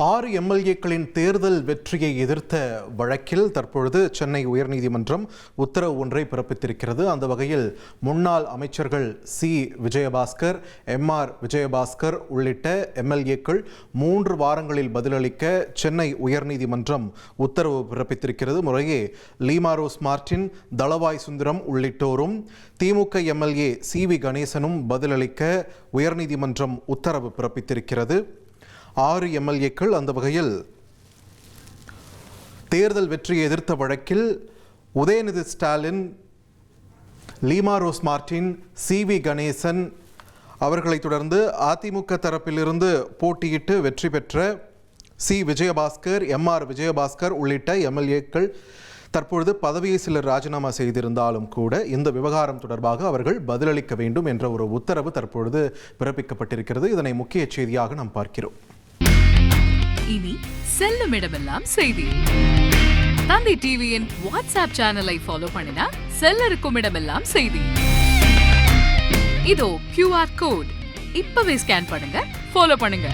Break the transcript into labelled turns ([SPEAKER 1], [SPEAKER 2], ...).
[SPEAKER 1] 6 எம்எல்ஏக்களின் தேர்தல் வெற்றியை எதிர்த்த வழக்கில் தற்பொழுது சென்னை உயர்நீதிமன்றம் உத்தரவு ஒன்றை பிறப்பித்திருக்கிறது. அந்த வகையில் முன்னாள் அமைச்சர்கள் சி விஜயபாஸ்கர், எம்ஆர் விஜயபாஸ்கர் உள்ளிட்ட எம்எல்ஏக்கள் 3 வாரங்களில் பதிலளிக்க சென்னை உயர்நீதிமன்றம் உத்தரவு பிறப்பித்திருக்கிறது. முறையே Lima rose Martin, Thalavai Sundaram உள்ளிட்டோரும், திமுக எம்எல்ஏ சி வி கணேசனும் பதிலளிக்க உயர்நீதிமன்றம் உத்தரவு பிறப்பித்திருக்கிறது. 6 எம்எல்ஏக்கள் அந்த வகையில் தேர்தல் வெற்றியை எதிர்த்த வழக்கில் Udhayanidhi Stalin, Lima rose Martin, C V Ganesan அவர்களைத் தொடர்ந்து அதிமுக தரப்பிலிருந்து போட்டியிட்டு வெற்றி பெற்ற சி விஜயபாஸ்கர், எம்ஆர் விஜயபாஸ்கர் உள்ளிட்ட எம்எல்ஏக்கள் தற்பொழுது பதவியை சிலர் ராஜினாமா செய்திருந்தாலும் கூட இந்த விவகாரம் தொடர்பாக அவர்கள் பதிலளிக்க வேண்டும் என்ற ஒரு உத்தரவு தற்பொழுது பிறப்பிக்கப்பட்டிருக்கிறது. இதனை முக்கிய செய்தியாக நாம் பார்க்கிறோம்.
[SPEAKER 2] இனி செல்லும் இடமெல்லாம் செய்தி. தந்தி டிவியின் வாட்ஸ்அப் சேனலை ஃபாலோ பண்ணினா செல்ல இருக்கும் இடமெல்லாம் செய்தி. இதோ QR கோட் இப்பவே ஸ்கேன் பண்ணுங்க, ஃபாலோ பண்ணுங்க.